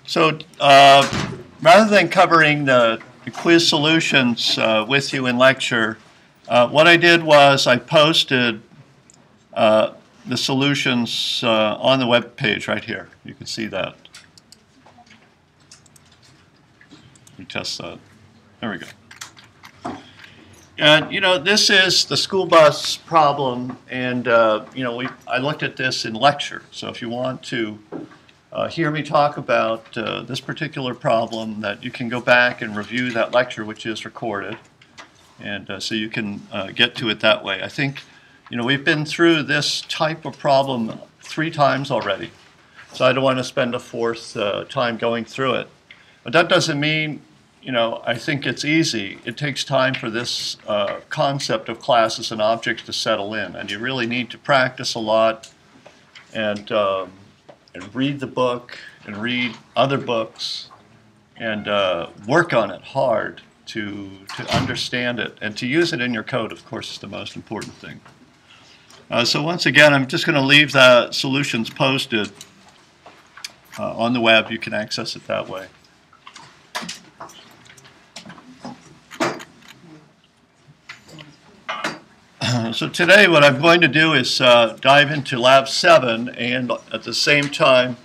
So rather than covering the quiz solutions with you in lecture, what I did was I posted the solutions on the web page right here. You can see that. Let me test that. There we go. And you know, this is the school bus problem, and you know, I looked at this in lecture. So if you want to hear me talk about this particular problem, that you can go back and review that lecture, which is recorded, and so you can get to it that way. I think, you know, we've been through this type of problem 3 times already, so I don't want to spend a 4th time going through it. But that doesn't mean, you know, I think it's easy. It takes time for this concept of classes and objects to settle in, and you really need to practice a lot and read the book and read other books and work on it hard to understand it, and to use it in your code, of course, is the most important thing. So once again, I'm just going to leave the solutions posted on the web. You can access it that way. So today what I'm going to do is dive into Lab 7 and at the same time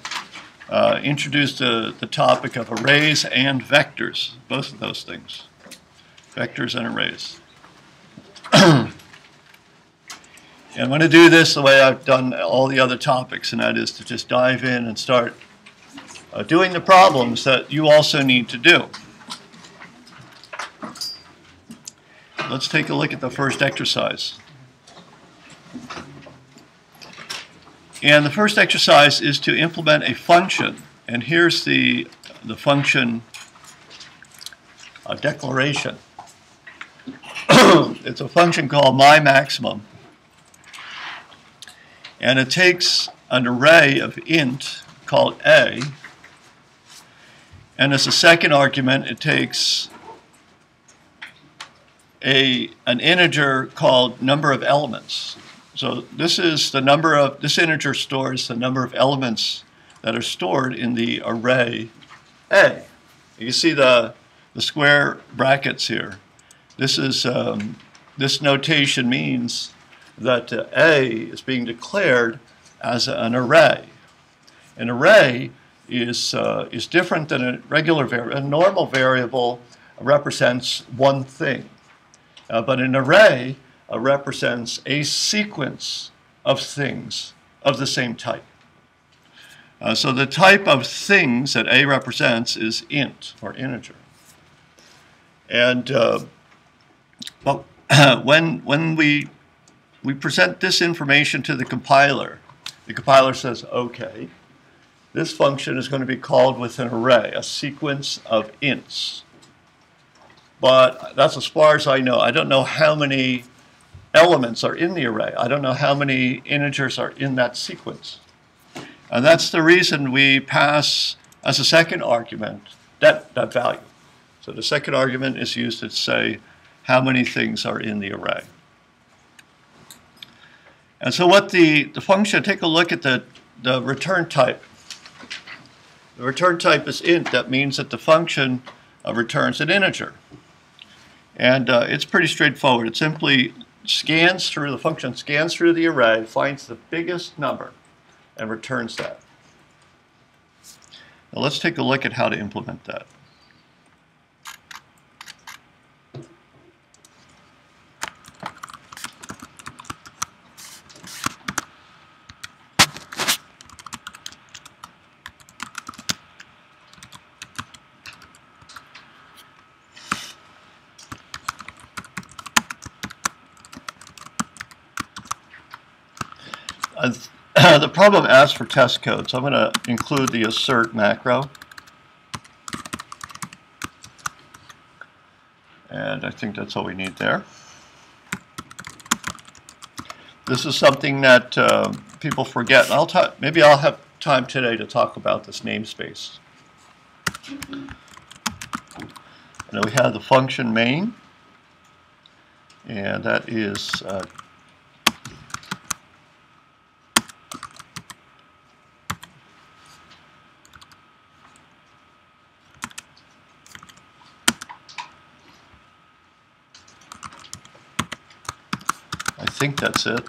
introduce the topic of arrays and vectors, both of those things, vectors and arrays. And I'm going to do this the way I've done all the other topics, and that is to just dive in and start doing the problems that you also need to do. Let's take a look at the first exercise. And the first exercise is to implement a function. And here's the function declaration. It's a function called myMaximum. And it takes an array of int called a. And as a second argument, it takes an integer called number of elements. So this is the number of, this integer stores the number of elements that are stored in the array A. You see the square brackets here. This is this notation means that A is being declared as an array. An array is different than a regular variable. A normal variable represents one thing. But an array represents a sequence of things of the same type. So the type of things that A represents is int, or integer. And well, when we present this information to the compiler says, okay, this function is going to be called with an array, a sequence of ints. But that's as far as I know. I don't know how many elements are in the array. I don't know how many integers are in that sequence. And that's the reason we pass as a second argument that value. So the second argument is used to say how many things are in the array. And so what the function, take a look at the return type. The return type is int. That means that the function returns an integer. And it's pretty straightforward. It simply scans through, the function scans through the array, finds the biggest number, and returns that. Now let's take a look at how to implement that. The problem asks for test code, so I'm going to include the assert macro. And I think that's all we need there. This is something that people forget. Maybe I'll have time today to talk about this namespace. And then we have the function main, and that is think that's it.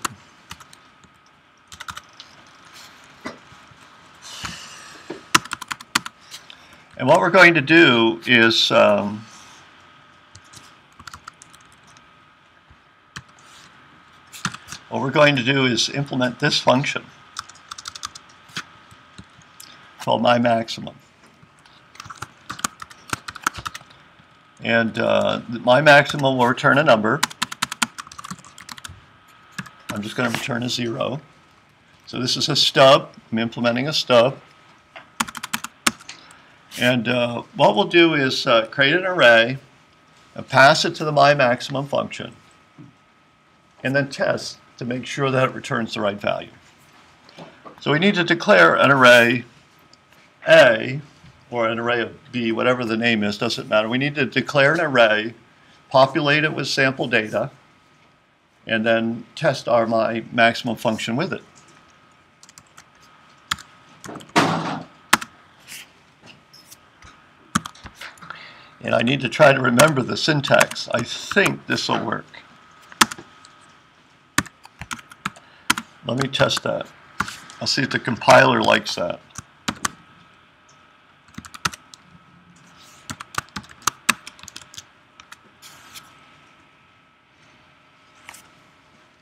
And what we're going to do is implement this function called myMaximum. And myMaximum will return a number. I'm just going to return a 0. So this is a stub. I'm implementing a stub. And what we'll do is create an array, and pass it to the myMaximum function, and then test to make sure that it returns the right value. So we need to declare an array A, or an array of B, whatever the name is, doesn't matter. We need to declare an array, populate it with sample data, and then test our myMaximum function with it. And I need to try to remember the syntax. I think this will work. Let me test that. I'll see if the compiler likes that.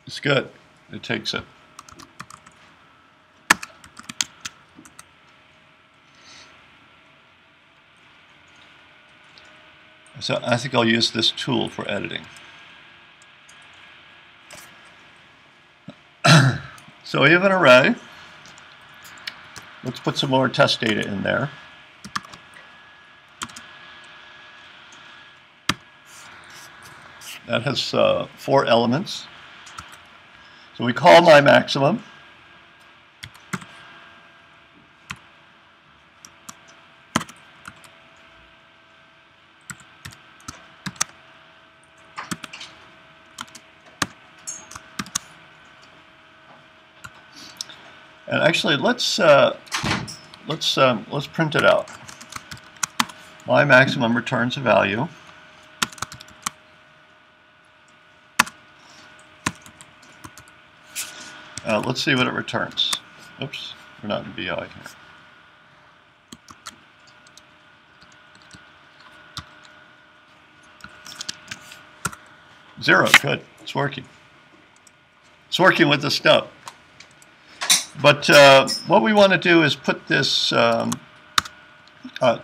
It's good. It takes it. So I think I'll use this tool for editing. So we have an array. Let's put some more test data in there. That has 4 elements. So we call myMaximum. And actually, let's print it out. myMaximum returns a value. Let's see what it returns. Oops, we're not in BI here. Zero, good, it's working. It's working with the stub. But what we want to do is put this to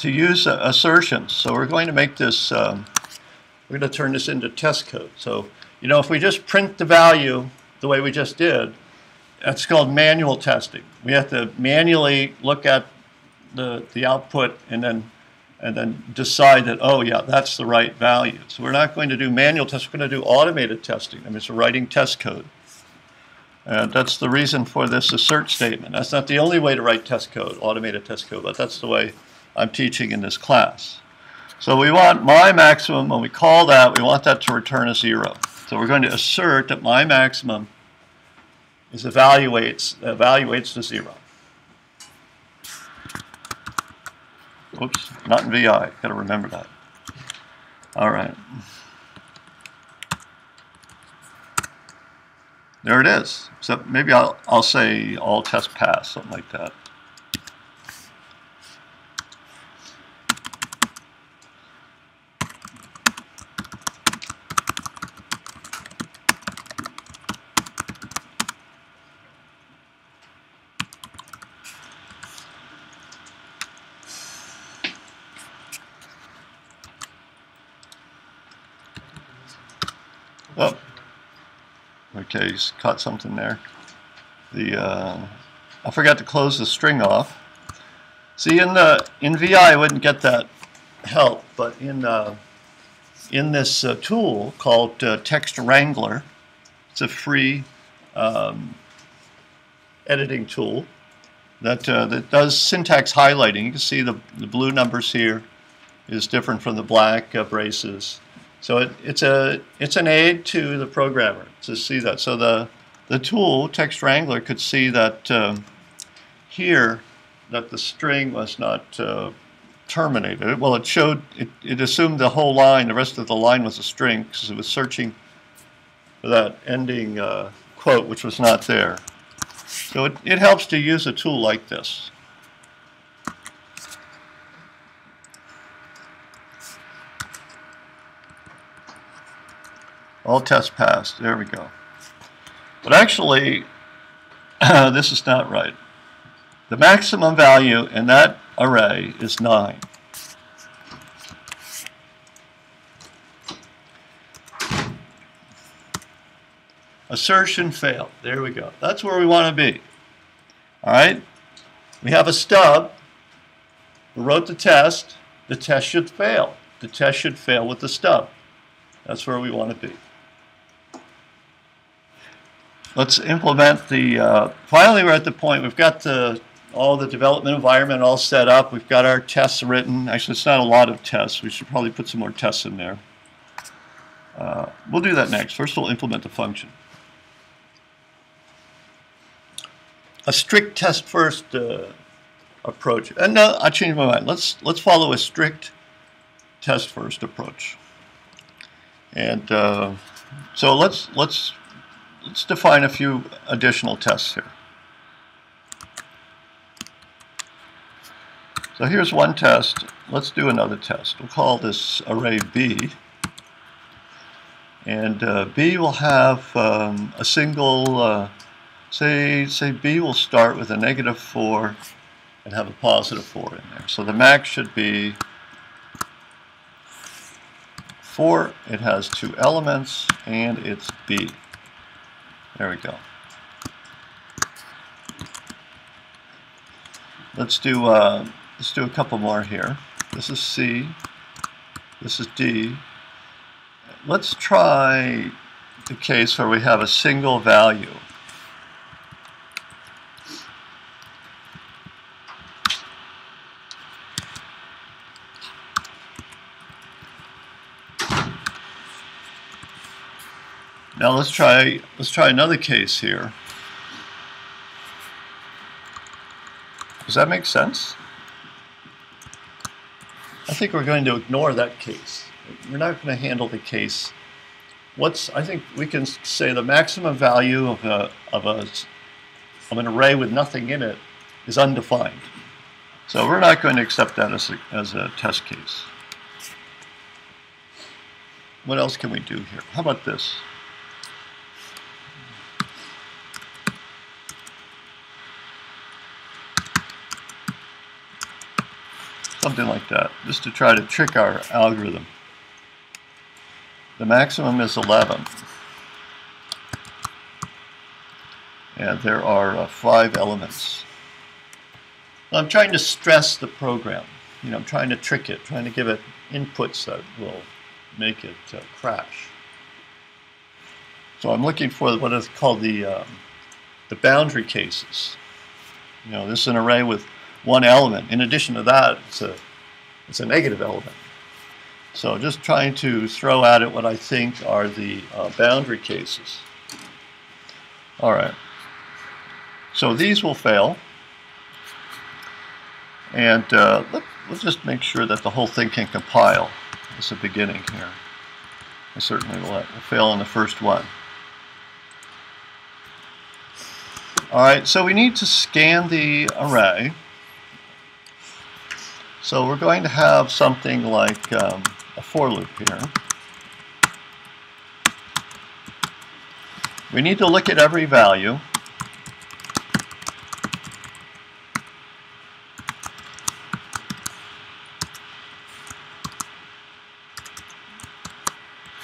use assertions. So we're going to make this, we're going to turn this into test code. So, you know, if we just print the value the way we just did, that's called manual testing. We have to manually look at the output and then decide that, oh yeah, that's the right value. So we're not going to do manual tests, we're going to do automated testing. I mean, it's writing test code. That's the reason for this assert statement. That's not the only way to write test code, automated test code, but that's the way I'm teaching in this class. So we want myMaximum, when we call that, we want that to return a 0. So we're going to assert that myMaximum is evaluates to 0. Oops, not in VI. Got to remember that. All right. There it is. So maybe I'll say all tests pass, something like that. Oh. Okay, he's caught something there. I forgot to close the string off. See, in VI I wouldn't get that help, but in this tool called Text Wrangler, it's a free editing tool that does syntax highlighting. You can see the blue numbers here is different from the black braces. So it's an aid to the programmer to see that. So the tool, Text Wrangler, could see that here that the string was not terminated. Well, it showed, it assumed the whole line, the rest of the line was a string because it was searching for that ending quote, which was not there. So it helps to use a tool like this. All tests passed. There we go. But actually, this is not right. The maximum value in that array is 9. Assertion failed. There we go. That's where we want to be. All right? We have a stub. We wrote the test. The test should fail. The test should fail with the stub. That's where we want to be. Let's implement the, finally we're at the point, we've got all the development environment all set up. We've got our tests written. Actually, it's not a lot of tests. We should probably put some more tests in there. We'll do that next. First, we'll implement the function. A strict test first approach. And no, I changed my mind. Let's follow a strict test first approach. And so let's define a few additional tests here. So here's one test. Let's do another test. We'll call this array B. And B will have a single, say B will start with a -4 and have a +4 in there. So the max should be 4. It has 2 elements, and it's B. There we go. Let's do a couple more here. This is C. This is D. Let's try the case where we have a single value. Now let's try another case here. Does that make sense? I think we're going to ignore that case. We're not going to handle the case. I think we can say the maximum value of an array with nothing in it is undefined. So we're not going to accept that as a test case. What else can we do here? How about this? Something like that, just to try to trick our algorithm. The maximum is 11. And there are 5 elements. I'm trying to stress the program. I'm trying to trick it, trying to give it inputs that will make it crash. So I'm looking for what is called the boundary cases. This is an array with 1 element. In addition to that, it's a negative element. So just trying to throw at it what I think are the boundary cases. All right. So these will fail. And let's just make sure that the whole thing can compile. That's the beginning here. I certainly will fail on the first one. All right, so we need to scan the array. So we're going to have something like a for loop here. We need to look at every value.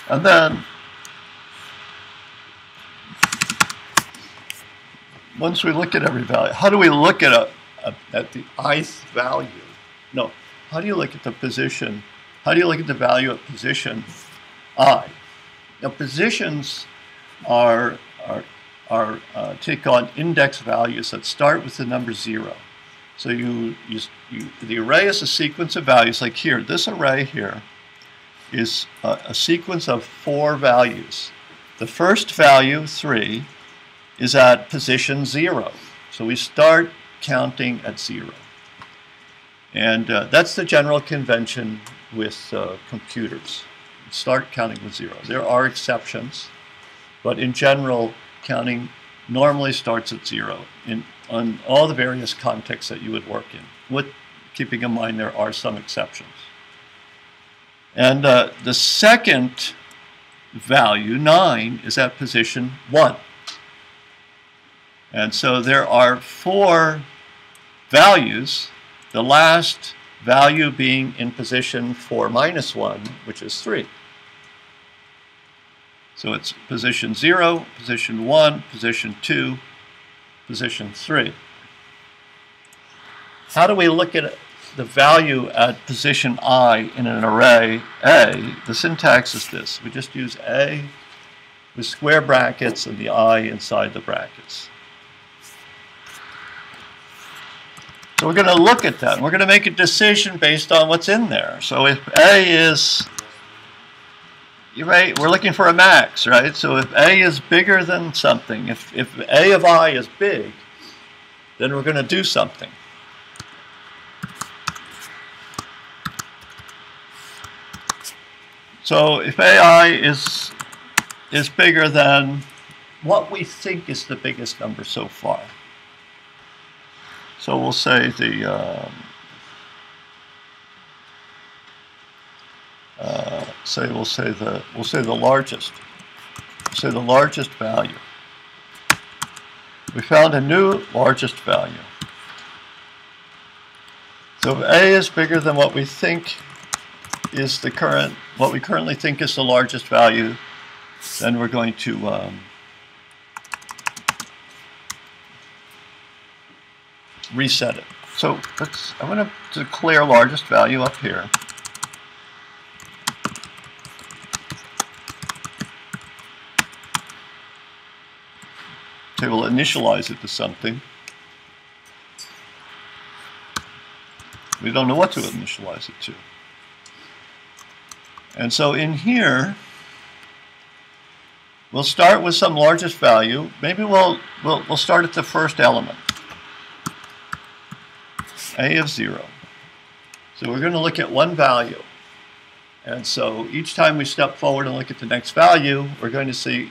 And then, once we look at every value, how do we look at the ith value? No, how do you look at the position? How do you look at the value at position I? Now, positions take on index values that start with the number 0. So the array is a sequence of values. Like here, this array here is a sequence of 4 values. The first value, 3, is at position 0. So we start counting at 0. And that's the general convention with computers. Start counting with 0. There are exceptions. But in general, counting normally starts at 0 on all the various contexts that you would work in, with keeping in mind there are some exceptions. And the second value, 9, is at position 1. And so there are 4 values, the last value being in position 4 minus 1, which is 3. So it's position 0, position 1, position 2, position 3. How do we look at the value at position I in an array A? The syntax is this. We just use A with square brackets and the I inside the brackets. So we're going to look at that. We're going to make a decision based on what's in there. So if A is, right, we're looking for a max, right? So if A is bigger than something, if A of I is big, then we're going to do something. So if AI is bigger than what we think is the biggest number so far. So we'll say the we'll say the largest. We'll say the largest value. We found a new largest value. So if A is bigger than what we think is what we currently think is the largest value, then we're going to reset it. So I'm going to declare largest value up here. Okay, we'll initialize it to something. We don't know what to initialize it to. And so in here, we'll start with some largest value. Maybe we'll start at the first element. A of 0. So we're going to look at one value. And so each time we step forward and look at the next value, we're going to see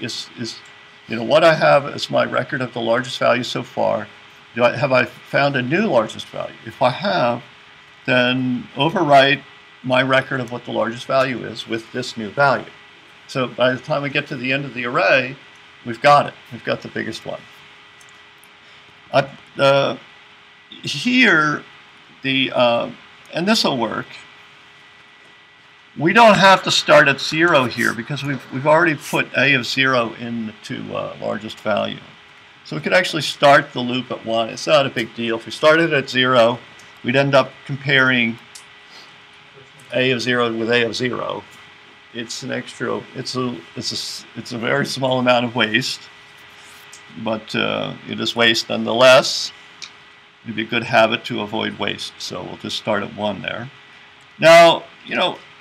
what I have as my record of the largest value so far. Have I found a new largest value? If I have, then overwrite my record of what the largest value is with this new value. So by the time we get to the end of the array, we've got it. We've got the biggest one. Here, and this will work. We don't have to start at 0 here because we've already put A of 0 into largest value. So we could actually start the loop at 1. It's not a big deal. If we started at 0, we'd end up comparing A of 0 with A of 0. It's an extra. It's a very small amount of waste, but it is waste nonetheless. It'd be a good habit to avoid waste. So we'll just start at 1 there. Now,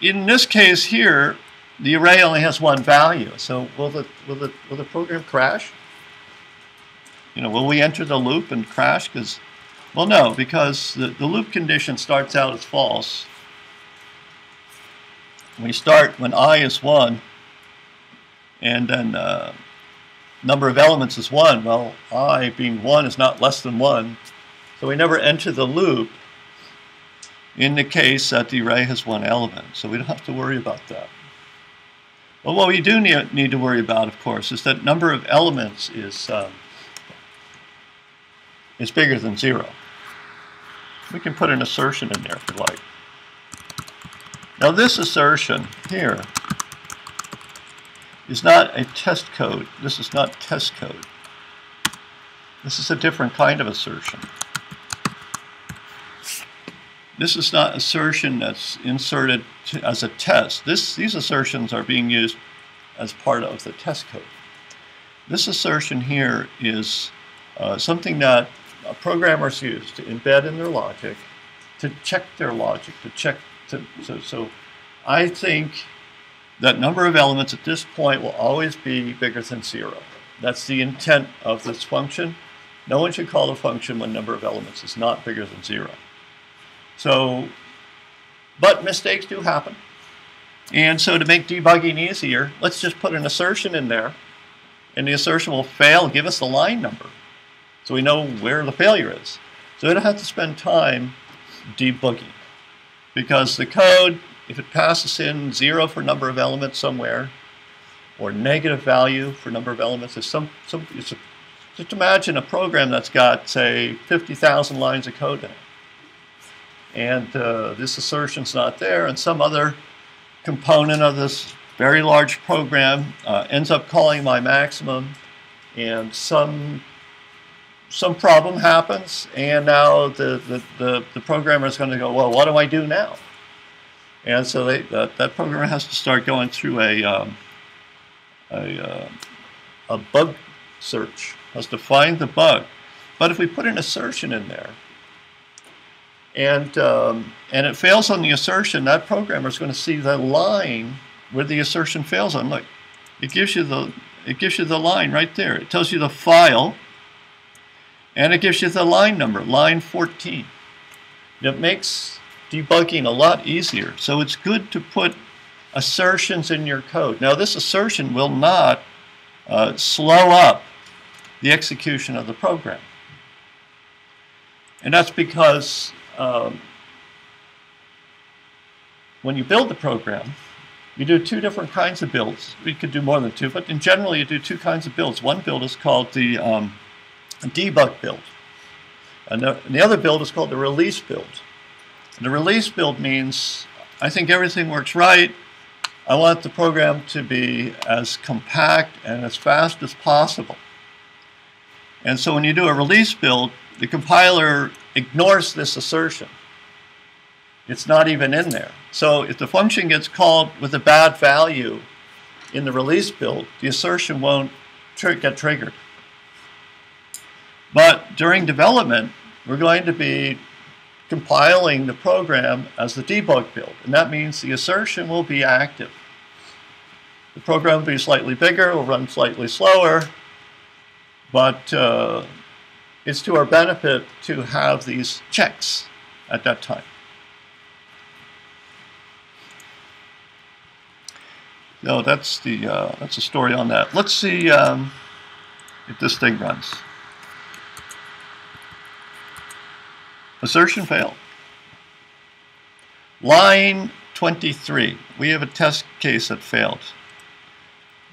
in this case here, the array only has one value. So will the program crash? Will we enter the loop and crash? Well, no, because the loop condition starts out as false. We start when I is 1, and then number of elements is 1. Well, I being 1 is not less than 1. So we never enter the loop in the case that the array has one element. So we don't have to worry about that. But what we do need to worry about, of course, is that number of elements is bigger than 0. We can put an assertion in there if we like. Now this assertion here is not a test code. This is not test code. This is a different kind of assertion. This is not assertion that's inserted as a test. These assertions are being used as part of the test code. This assertion here is something that programmers use to embed in their logic, to check their logic, so I think that number of elements at this point will always be bigger than 0. That's the intent of this function. No one should call a function when number of elements is not bigger than 0. So, but mistakes do happen. And so to make debugging easier, let's just put an assertion in there and the assertion will fail, give us the line number, so we know where the failure is. So we don't have to spend time debugging, because the code, if it passes in 0 for number of elements somewhere, or negative value for number of elements, just imagine a program that's got, say, 50,000 lines of code in it. And this assertion's not there, and some other component of this very large program ends up calling my maximum, and some problem happens, and now the programmer is going to go, well, what do I do now? And so that programmer has to start going through a bug search, has to find the bug. But if we put an assertion in there, and it fails on the assertion, that programmer is going to see the line where the assertion fails on. Look, it gives you the line right there. It tells you the file, and it gives you the line number, line 14. It makes debugging a lot easier. So it's good to put assertions in your code. Now, this assertion will not slow up the execution of the program. And that's because when you build the program, you do two different kinds of builds. We could do more than two, but in general, you do two kinds of builds. One build is called the debug build, and the other build is called the release build. And the release build means, I think everything works right. I want the program to be as compact and as fast as possible. And so when you do a release build, the compiler ignores this assertion. It's not even in there. So if the function gets called with a bad value in the release build, the assertion won't get triggered. But during development, we're going to be compiling the program as the debug build, and that means the assertion will be active. The program will be slightly bigger, will run slightly slower, but it's to our benefit to have these checks at that time. So that's the story on that. Let's see if this thing runs. Assertion failed. Line 23. We have a test case that failed.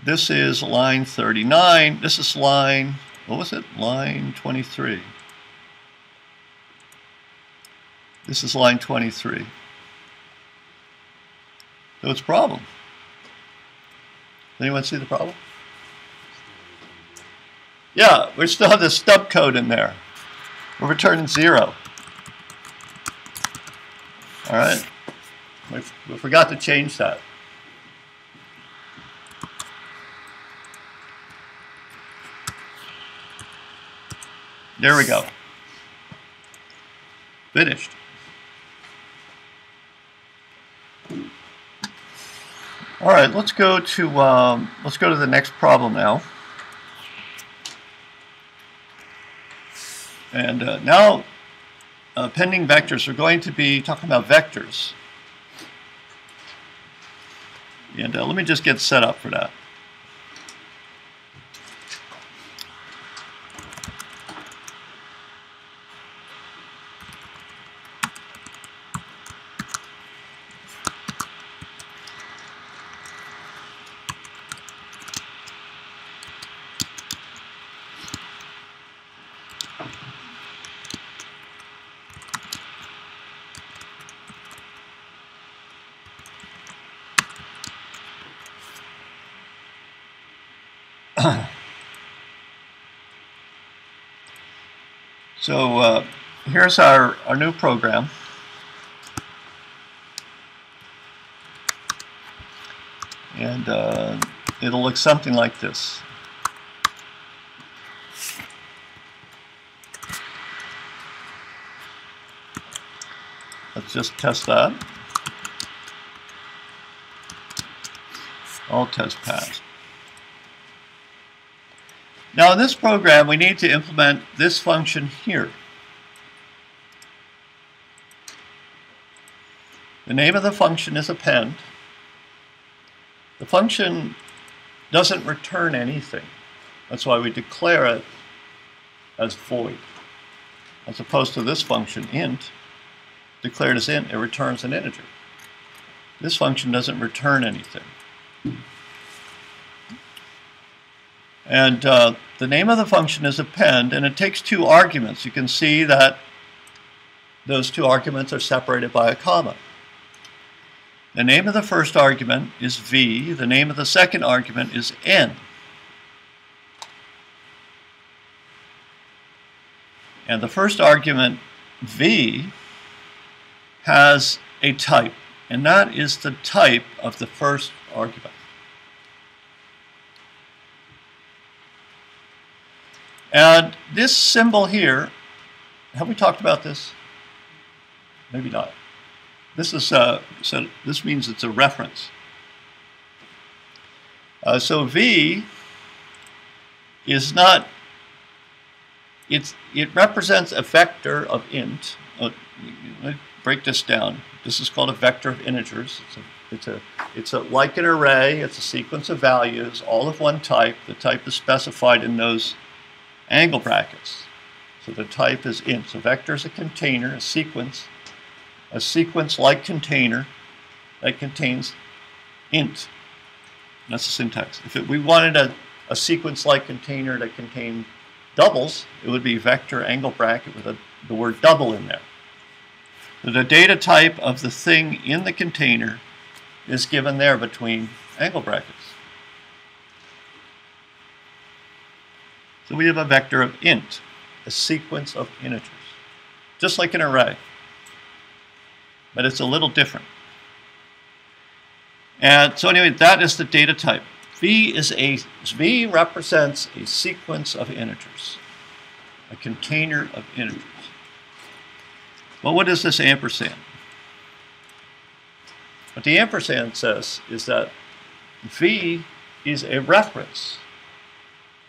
This is line 39. This is line, what was it? Line 23. This is line 23. So it's a problem. Anyone see the problem? Yeah, we still have this stub code in there. We're returning 0. All right, we forgot to change that. There we go. Finished. All right, let's go to the next problem now. And now. Pending vectors, we're going to be talking about vectors. And let me just get set up for that. So here's our new program. And it'll look something like this. Let's just test that. All tests passed. Now in this program, we need to implement this function here. The name of the function is append. The function doesn't return anything. That's why we declare it as void. As opposed to this function, int, declared as int, it returns an integer. This function doesn't return anything. And the name of the function is append, and it takes two arguments. You can see that those two arguments are separated by a comma. The name of the first argument is v. The name of the second argument is n. And the first argument, v, has a type, and that is the type of the first argument. And this symbol here, have we talked about this? Maybe not. This is so this means it's a reference. So v is not. It represents a vector of int. Let me break this down. This is called a vector of integers. It's like an array. It's a sequence of values, all of one type. The type is specified in those angle brackets. So the type is int. So vector is a container, a sequence like container that contains int. That's the syntax. If we wanted a sequence like container that contained doubles, it would be vector angle bracket with the word double in there. So the data type of the thing in the container is given there between angle brackets. So we have a vector of int, a sequence of integers, just like an array, but it's a little different. And so anyway, that is the data type. V represents a sequence of integers, a container of integers. Well, what is this ampersand? What the ampersand says is that V is a reference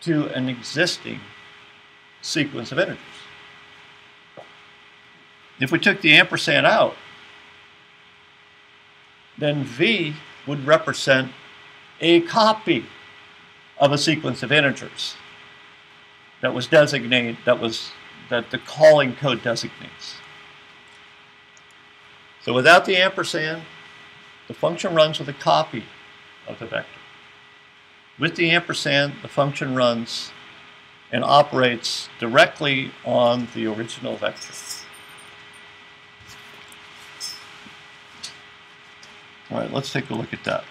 to an existing sequence of integers. If we took the ampersand out, then V would represent a copy of a sequence of integers that was designated, that the calling code designates. So without the ampersand, the function runs with a copy of the vector. With the ampersand, the function runs and operates directly on the original vector. All right, let's take a look at that.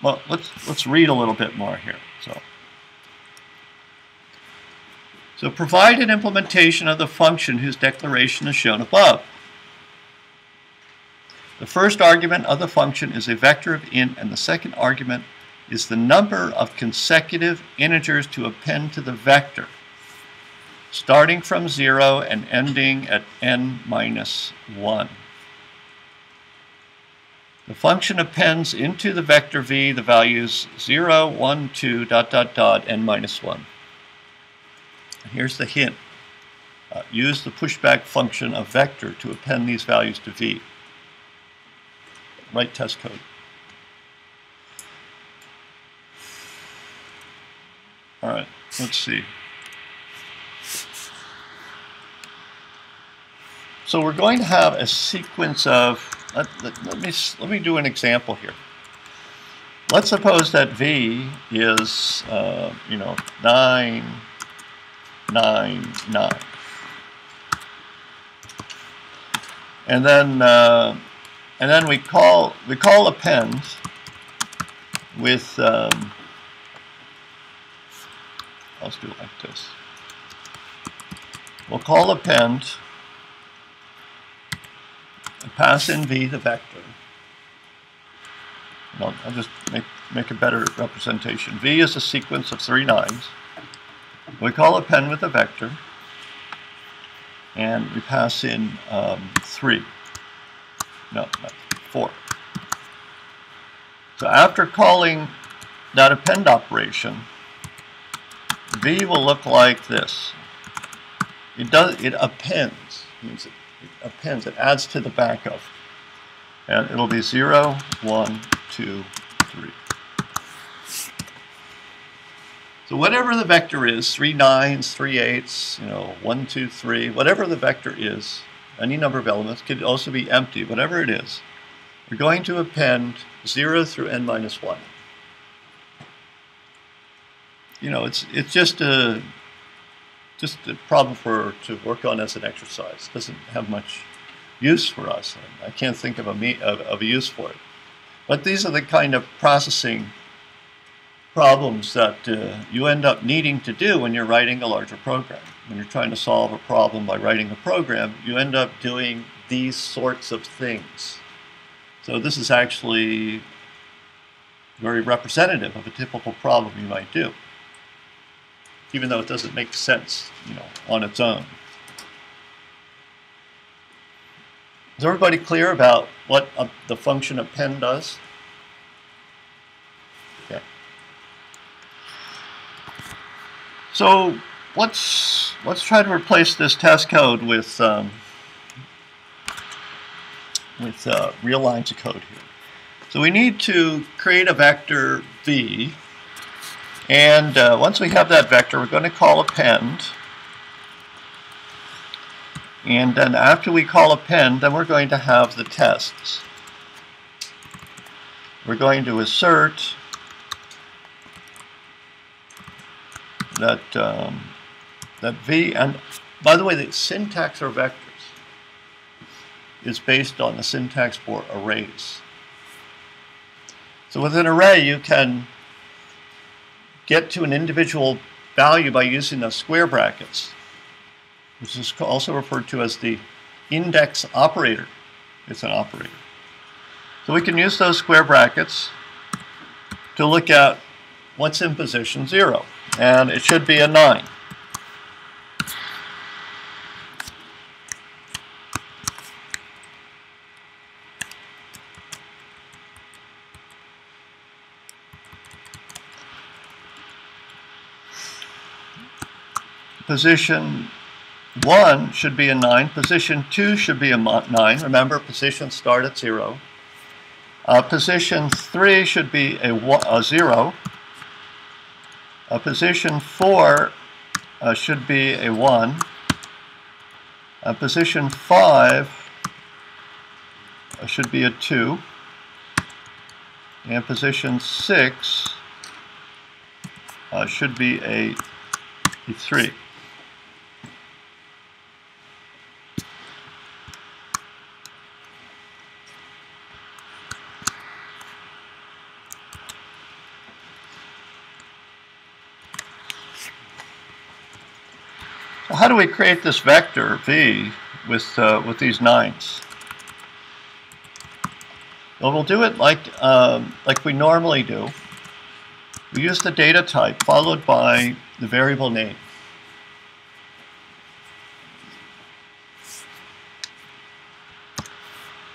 Well, let's read a little bit more here. So provide an implementation of the function whose declaration is shown above. The first argument of the function is a vector of int, and the second argument is the number of consecutive integers to append to the vector, starting from 0 and ending at n minus 1. The function appends into the vector v the values 0, 1, 2, ... n minus 1. And here's the hint. Use the pushback function of vector to append these values to v. Write test code. All right, let's see. So we're going to have a sequence of, let me do an example here. Let's suppose that v is, 9, 9, 9. And then we call append with, let's do it like this. We'll call append and pass in v the vector. I'll just make a better representation. V is a sequence of 3 9s. We call append with a vector, and we pass in 3. No, 4. So after calling that append operation, V will look like this. It appends. Means it appends. It adds to the back of. And it'll be 0, 1, 2, 3. So whatever the vector is, 3 9s, 3 8s, 1, 2, 3, whatever the vector is, any number of elements, could also be empty, whatever it is, we're going to append 0 through n minus 1. It's just a problem to work on as an exercise. It doesn't have much use for us. I can't think of a use for it. But these are the kind of processing problems that you end up needing to do when you're writing a larger program. When you're trying to solve a problem by writing a program, you end up doing these sorts of things. So this is actually very representative of a typical problem you might do, even though it doesn't make sense, on its own. Is everybody clear about what the function append does? Okay. So let's try to replace this test code with real lines of code here. So we need to create a vector v, and once we have that vector, we're going to call append. And then after we call append, then we're going to have the tests. We're going to assert that that v, and by the way, the syntax for vectors is based on the syntax for arrays. So with an array, you can get to an individual value by using the square brackets, which is also referred to as the index operator. It's an operator. So we can use those square brackets to look at what's in position 0, and it should be a 9. Position 1 should be a 9. Position 2 should be a 9. Remember, positions start at 0. Position 3 should be a 0. Position 4 should be a 1. Position 5 should be a 2. And position 6 should be a 3. So how do we create this vector v with these 9s? Well, we'll do it like we normally do. We use the data type followed by the variable name.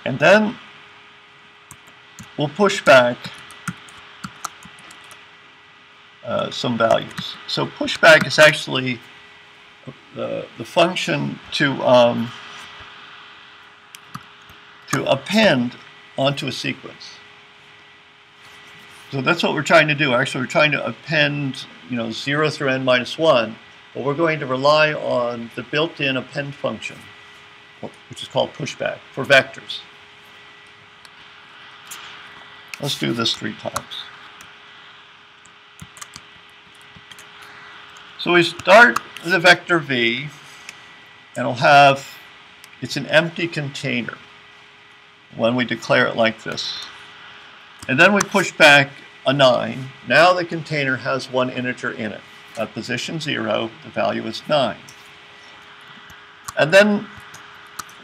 And then we'll push back some values. So pushback is actually the function to append onto a sequence. So that's what we're trying to do. Actually, we're trying to append 0 through n minus 1, but we're going to rely on the built-in append function, which is called pushback, for vectors. Let's do this 3 times. So we start with a vector v, and it's an empty container when we declare it like this. And then we push back a 9. Now the container has one integer in it. At position 0, the value is 9. And then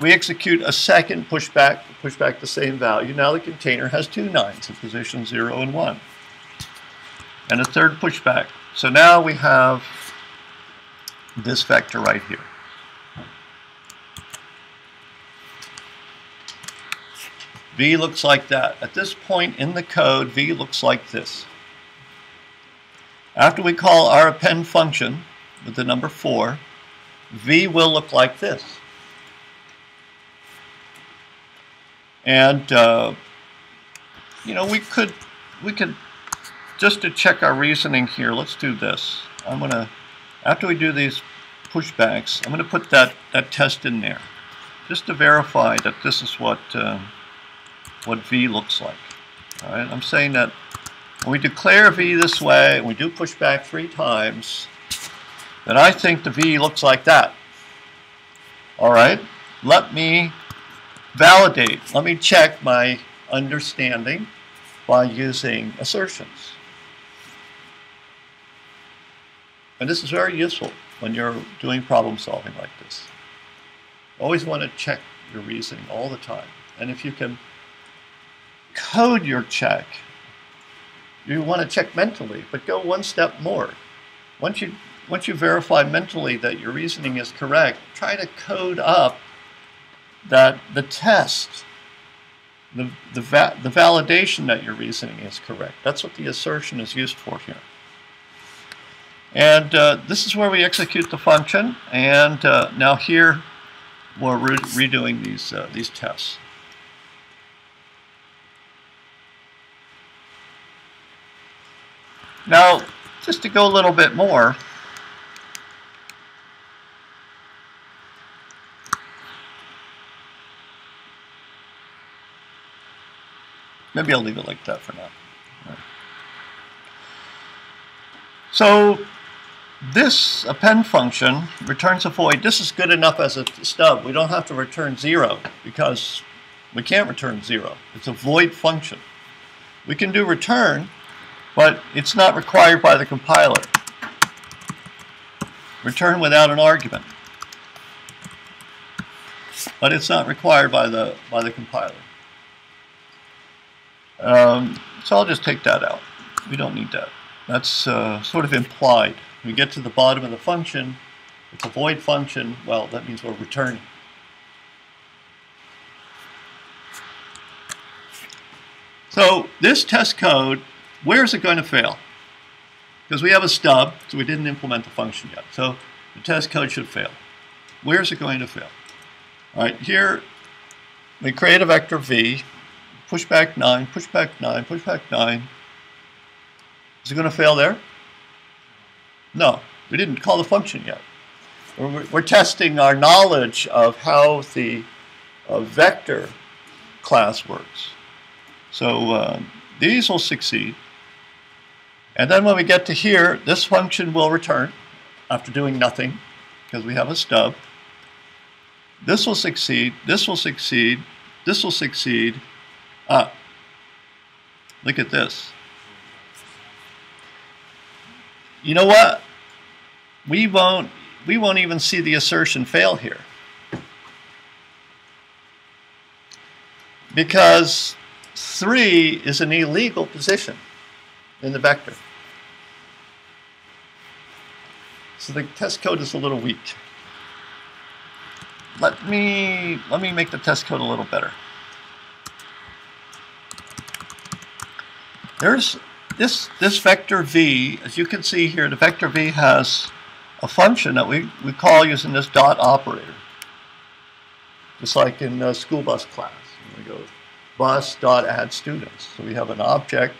we execute a second pushback, push back the same value. Now the container has 2 9s at position 0 and 1. And a third pushback. So now we have this vector right here. V looks like that. At this point in the code, V looks like this. After we call our append function with the number 4, v will look like this. And you know, we could just to check our reasoning here, let's do this. I'm gonna, after we do these pushbacks, I'm gonna put that test in there, just to verify that this is what v looks like. All right, I'm saying that when we declare v this way, and we do pushback 3 times, then I think the v looks like that. All right, let me validate, let me check my understanding by using assertions. And this is very useful when you're doing problem solving like this. Always want to check your reasoning all the time. And if you can code your check, you want to check mentally, but go one step more. Once you verify mentally that your reasoning is correct, try to code up that the test, the validation that your reasoning is correct. That's what the assertion is used for here. And this is where we execute the function. And now here we're redoing these tests. Now, just to go a little bit more, maybe I'll leave it like that for now. Right. So this append function returns a void. This is good enough as a stub. We don't have to return 0 because we can't return 0. It's a void function. We can do return, but it's not required by the compiler. Return without an argument. But it's not required by the compiler. So I'll just take that out. We don't need that. That's sort of implied. We get to the bottom of the function. It's a void function. Well, that means we're returning. So this test code, where is it going to fail? Because we have a stub, so we didn't implement the function yet. So the test code should fail. Where is it going to fail? All right, here we create a vector v, push back 9, push back 9, push back 9. Is it going to fail there? No, we didn't call the function yet. We're testing our knowledge of how the vector class works. So these will succeed. And then when we get to here, this function will return after doing nothing because we have a stub. This will succeed, this will succeed, this will succeed. Look at this. You know what? We won't even see the assertion fail here. Because 3 is an illegal position in the vector. So the test code is a little weak. Let me make the test code a little better. There's this vector v, as you can see here, the vector v has a function that we call using this dot operator. Just like in the school bus class. We go bus dot add students. So we have an object,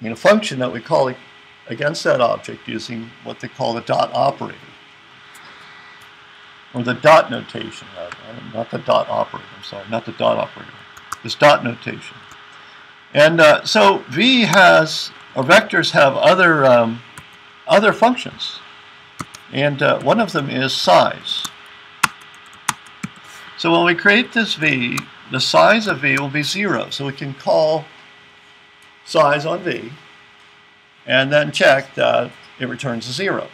a function that we call against that object using what they call the dot operator. Or the dot notation, rather. Not the dot operator, I'm sorry, not the dot operator. This dot notation. And so v has, or vectors have other functions. And one of them is size. So when we create this v, the size of v will be 0. So we can call size on v and then check that it returns 0.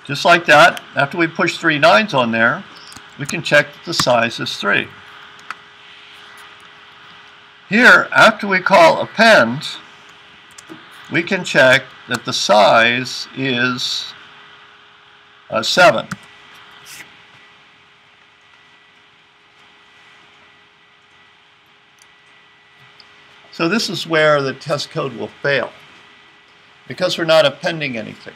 Just like that, after we push 3 9s on there, we can check that the size is 3. Here, after we call append, we can check that the size is 7. So this is where the test code will fail, because we're not appending anything.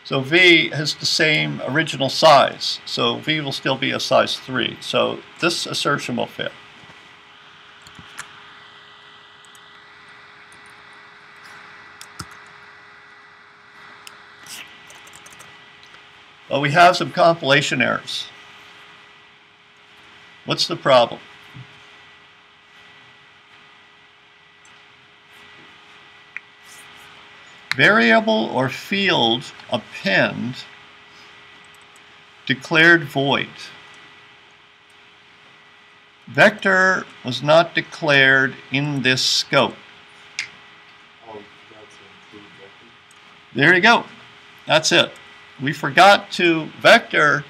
So V has the same original size, so V will still be a size 3. So this assertion will fail. Well, we have some compilation errors. What's the problem? Variable or field append declared void. Vector was not declared in this scope. There you go. That's it. We forgot to, vector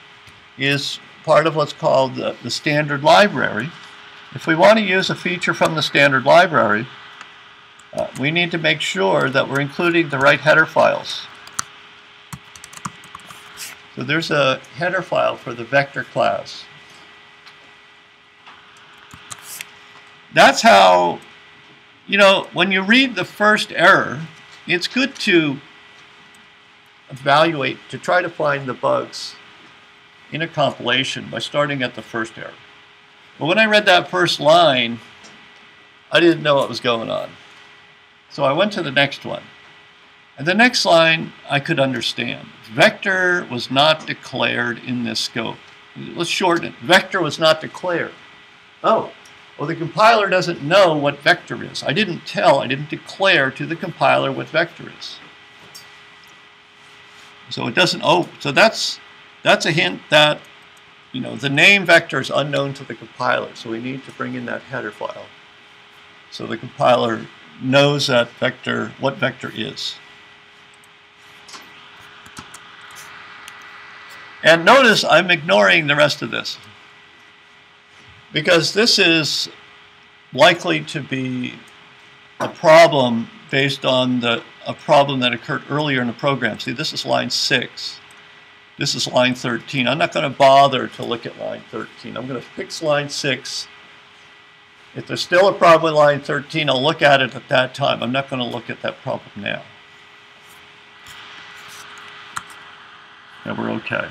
is part of what's called the standard library. If we want to use a feature from the standard library, we need to make sure that we're including the right header files. So there's a header file for the vector class. That's how, when you read the first error, it's good to evaluate, to try to find the bugs in a compilation by starting at the first error. But when I read that first line, I didn't know what was going on. So I went to the next one. And the next line I could understand. Vector was not declared in this scope. Let's shorten it. Vector was not declared. Oh, well, the compiler doesn't know what vector is. I didn't declare to the compiler what vector is. So it doesn't, so that's a hint that, the name vector is unknown to the compiler. So we need to bring in that header file so the compiler knows that vector, what vector is. And notice I'm ignoring the rest of this, because this is likely to be a problem based on a problem that occurred earlier in the program. See, this is line 6. This is line 13. I'm not going to bother to look at line 13. I'm going to fix line 6. If there's still a problem with line 13, I'll look at it at that time. I'm not going to look at that problem now. And we're okay.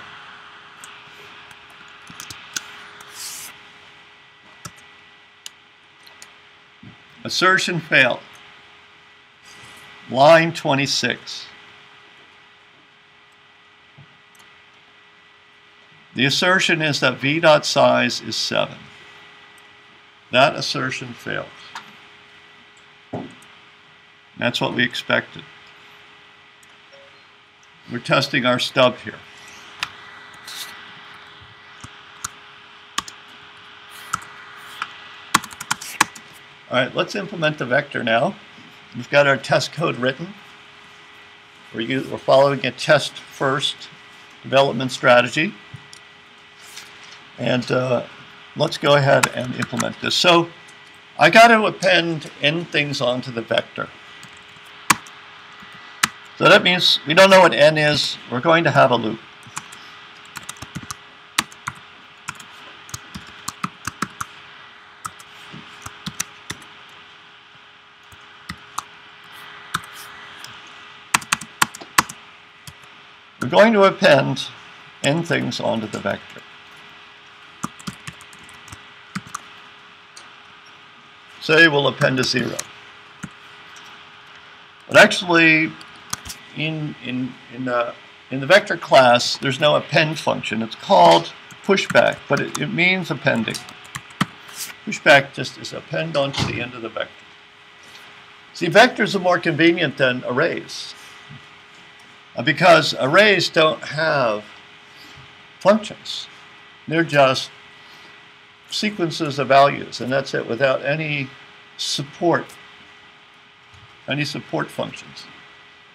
Assertion failed. Line 26. The assertion is that v.size is 7. That assertion failed. That's what we expected. We're testing our stub here. All right, let's implement the vector now. We've got our test code written. We're following a test first development strategy. And let's go ahead and implement this. So I got to append n things onto the vector. So that means we don't know what n is. We're going to have a loop. We're going to append n things onto the vector. Say we'll append a 0. But actually, in the vector class, there's no append function. It's called pushback, but it means appending. Pushback just is append onto the end of the vector. See, vectors are more convenient than arrays, because arrays don't have functions. They're just sequences of values, and that's it, without any support functions.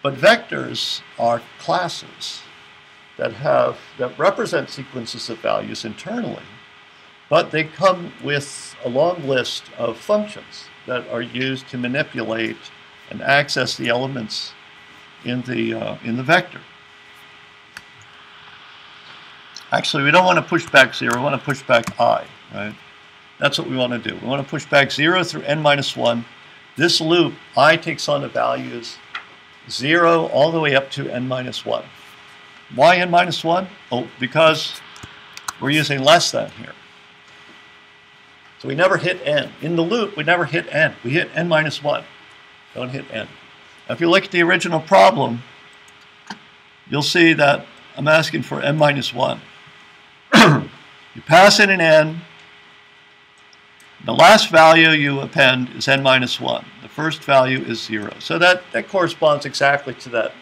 But vectors are classes that represent sequences of values internally, but they come with a long list of functions that are used to manipulate and access the elements in the vector. Actually, we don't want to push back 0, we want to push back I, right? That's what we want to do. We want to push back 0 through n minus 1, this loop, I takes on the values 0 all the way up to n minus 1. Why n minus 1? Oh, because we're using less than here. So we never hit n. In the loop, we never hit n. We hit n minus 1. Don't hit n. Now, if you look at the original problem, you'll see that I'm asking for n minus 1. You pass in an n. The last value you append is n minus 1. The first value is 0. So that corresponds exactly to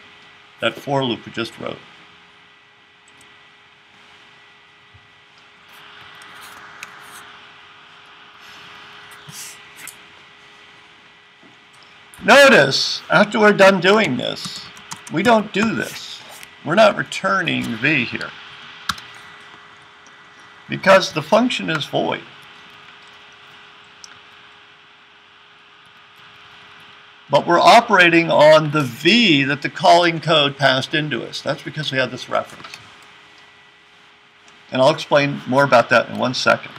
that for loop we just wrote. Notice, after we're done doing this, we don't do this. We're not returning v here, because the function is void. But we're operating on the v that the calling code passed into us. That's because we have this reference. And I'll explain more about that in 1 second.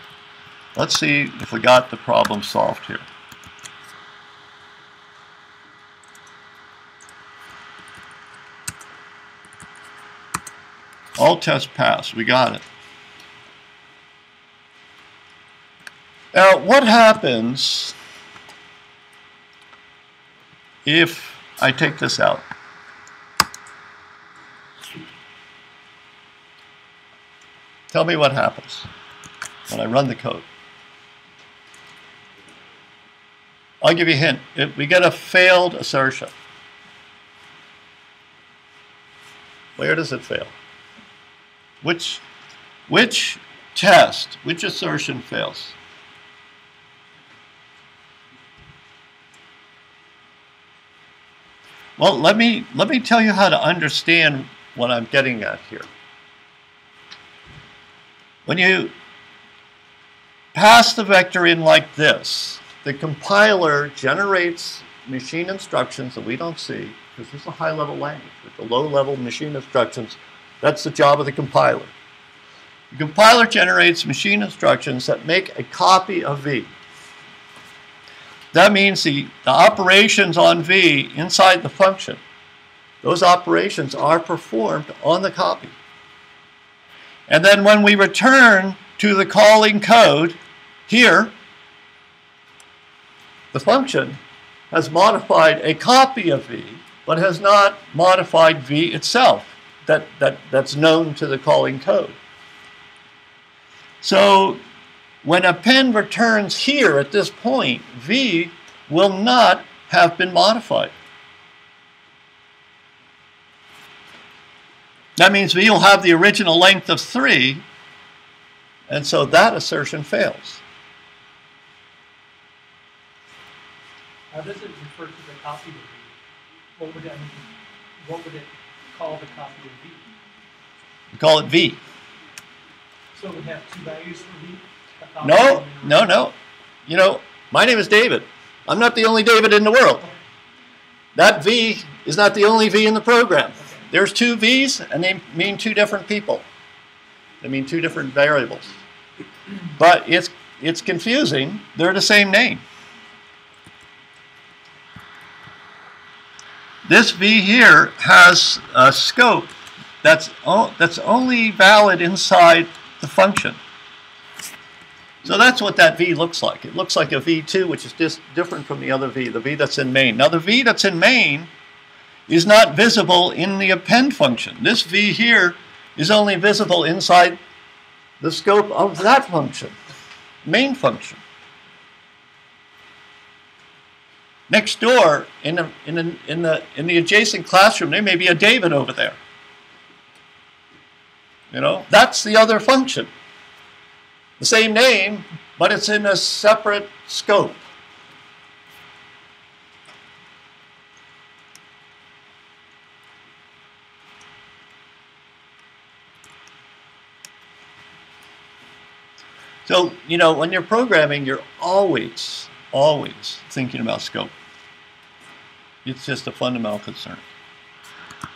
Let's see if we got the problem solved here. All tests pass. We got it. Now, what happens if I take this out? Tell me what happens when I run the code. I'll give you a hint. We get a failed assertion. Where does it fail? Which test, which assertion fails? Well, let me tell you how to understand what I'm getting at here. When you pass the vector in like this, the compiler generates machine instructions that we don't see, because this is a high-level language. With the low-level machine instructions, that's the job of the compiler. The compiler generates machine instructions that make a copy of v. That means the operations on v inside the function, those operations are performed on the copy. And then when we return to the calling code here, the function has modified a copy of v, but has not modified v itself. That's known to the calling code. So when append returns here at this point, v will not have been modified. That means v will have the original length of 3, and so that assertion fails. How does it refer to the copy of v? What would it call the copy of v? We call it v. So it would have 2 values for v? No. You know, my name is David. I'm not the only David in the world. That v is not the only v in the program. Okay. There's 2 v's, and they mean 2 different people. They mean 2 different variables. But it's confusing. They're the same name. This v here has a scope that's only valid inside the function. So that's what that v looks like. It looks like a v2, which is just different from the other v, the v that's in main. Now the v that's in main is not visible in the append function. This v here is only visible inside the scope of that function, main function. Next door, in the adjacent classroom, there may be a David over there. You know, that's the other function. The same name, but it's in a separate scope. So, you know, when you're programming, you're always thinking about scope. It's just a fundamental concern.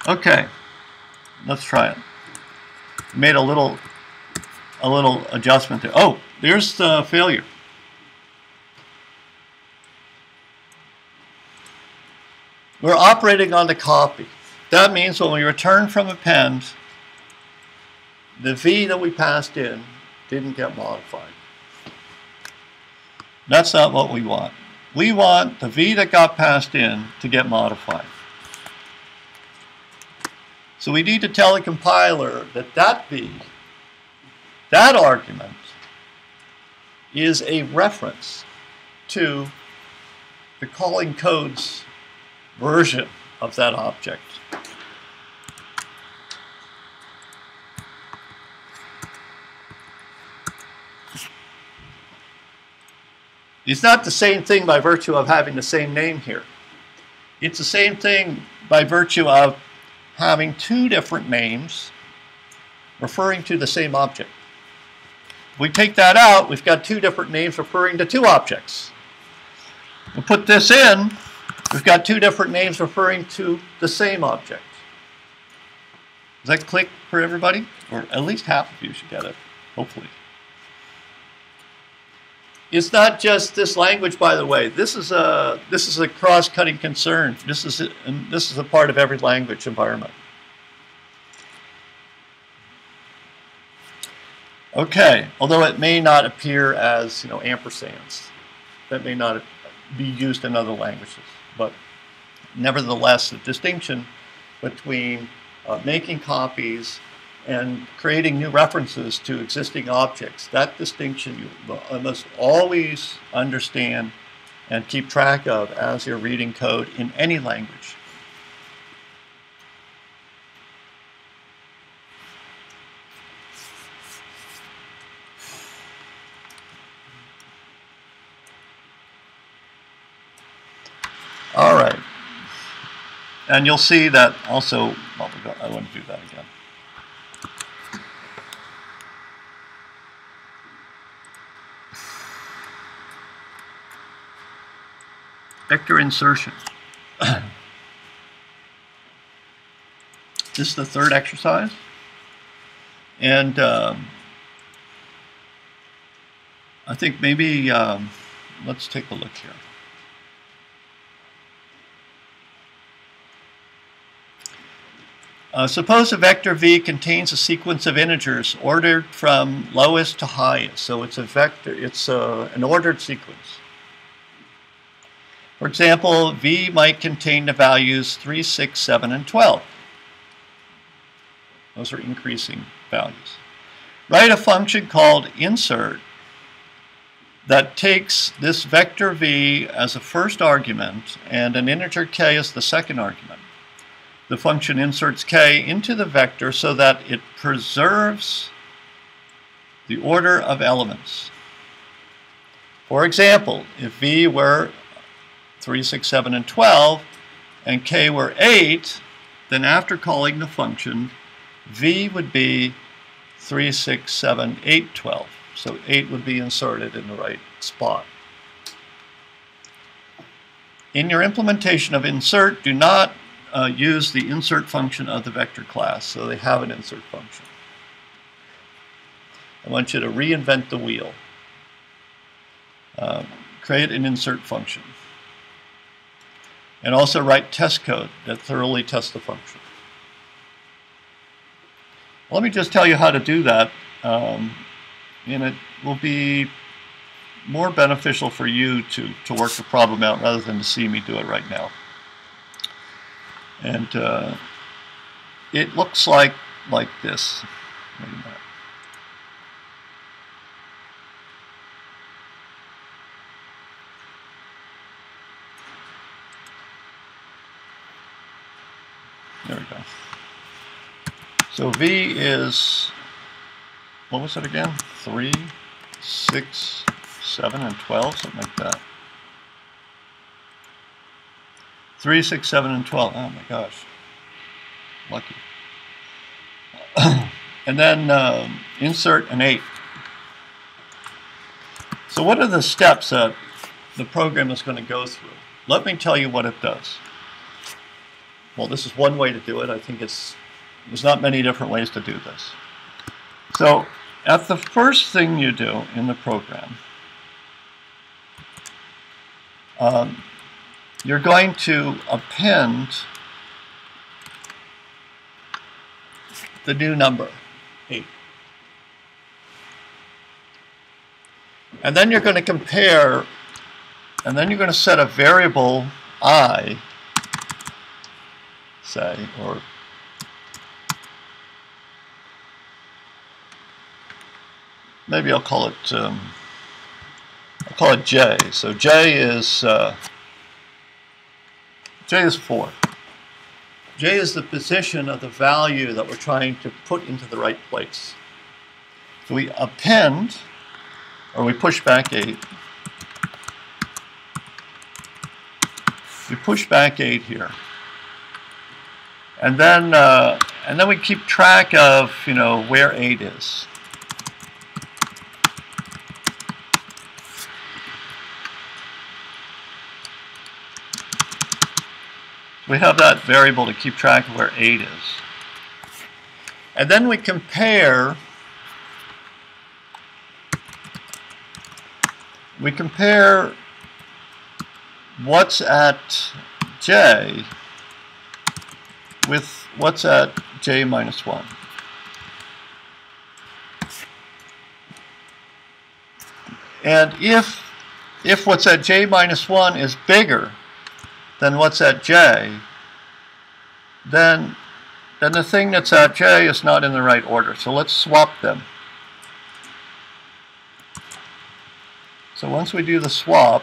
Okay, let's try it. Made a little adjustment there. Oh, there's the failure. we're operating on the copy. That means when we return from append, the V that we passed in didn't get modified. That's not what we want. We want the V that got passed in to get modified. So we need to tell the compiler that that V, that argument, is a reference to the calling code's version of that object. It's not the same thing by virtue of having the same name here. It's the same thing by virtue of having two different names referring to the same object. If we take that out, we've got two different names referring to two objects. We put this in, we've got two different names referring to the same object. Does that click for everybody? Or at least half of you should get it, hopefully. It's not just this language, by the way. This is a cross-cutting concern. This is a part of every language environment. Okay, although it may not appear as ampersands, that may not be used in other languages, but nevertheless, the distinction between making copies and creating new references to existing objects, that distinction you must always understand and keep track of as you're reading code in any language. All right. And you'll see that also, well, I want to do that again. Vector insertion. This is the third exercise. And I think maybe, let's take a look here. Suppose a vector V contains a sequence of integers ordered from lowest to highest. So it's a vector, it's an ordered sequence. For example, V might contain the values 3, 6, 7, and 12. Those are increasing values. Write a function called insert that takes this vector V as a first argument and an integer k as the second argument. The function inserts k into the vector so that it preserves the order of elements. For example, if V were 3, 6, 7, and 12, and k were 8, then after calling the function, V would be 3, 6, 7, 8, 12. So 8 would be inserted in the right spot. In your implementation of insert, do not use the insert function of the vector class, so they have an insert function. I want you to reinvent the wheel. Create an insert function. And also write test code that thoroughly tests the function. Let me just tell you how to do that, and it will be more beneficial for you to work the problem out rather than to see me do it right now. And it looks like this. Wait a minute. There we go. So V is, what was it again? 3, 6, 7, and 12, something like that. 3, 6, 7, and 12. Oh my gosh. Lucky. And then insert an 8. So what are the steps that the program is going to go through? Let me tell you what it does. Well, this is one way to do it. I think there's not many different ways to do this. So at the first thing you do in the program, you're going to append the new number, 8. And then you're going to compare, and then you're going to set a variable I, say, or maybe I'll call it J. So J is 4. J is the position of the value that we're trying to put into the right place. So we append, or we push back 8. We push back 8 here, and then we keep track of where 8 is. We have that variable to keep track of where 8 is. And then we compare what's at J with what's at J minus 1. And if what's at J minus 1 is bigger than what's at J, then the thing that's at J is not in the right order. So let's swap them. So once we do the swap,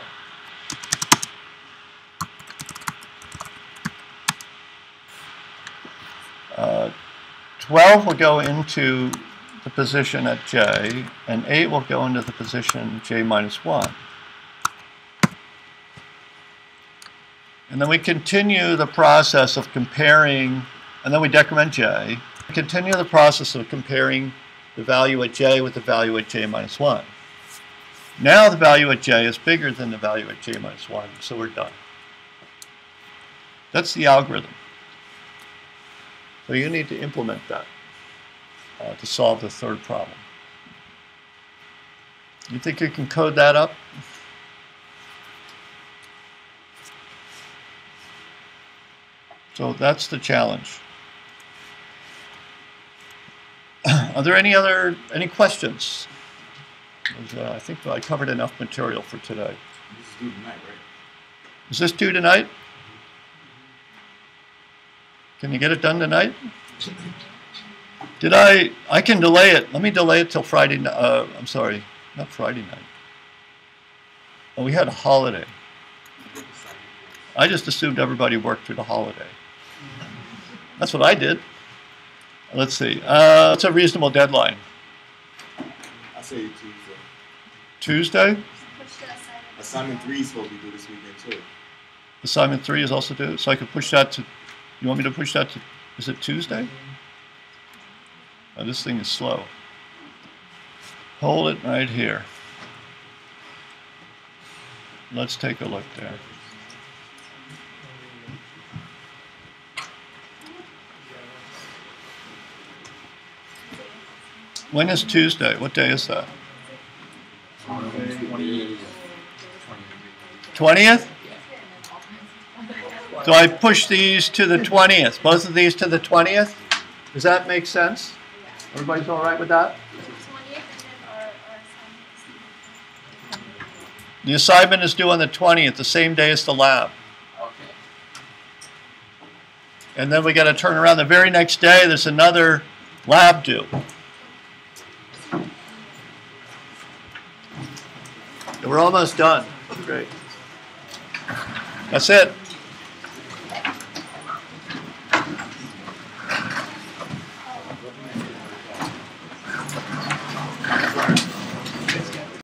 12 will go into the position at J, and 8 will go into the position J minus 1. And then we continue the process of comparing, and then we decrement J. Continue the process of comparing the value at J with the value at J minus 1. Now the value at J is bigger than the value at J minus 1, so we're done. That's the algorithm. So you need to implement that to solve the third problem. You think you can code that up? So that's the challenge. Are there any questions? I think I covered enough material for today. This is due tonight, right? Is this due tonight? Can you get it done tonight? I can delay it. Let me delay it till Friday. I'm sorry, not Friday night. Oh, we had a holiday. I just assumed everybody worked through the holiday. That's what I did. Let's see. What's a reasonable deadline? I say Tuesday. Tuesday? Assignment 3 is supposed to be due this weekend too. Assignment 3 is also due? So I could push that to, you want me to push that to, is it Tuesday? Oh, this thing is slow. Hold it right here. Let's take a look there. When is Tuesday? What day is that? 20th? So I push these to the 20th, both of these to the 20th? Does that make sense? Everybody's all right with that? The assignment is due on the 20th, the same day as the lab. And then we got to turn around the very next day, there's another lab due. We're almost done. Great. That's it.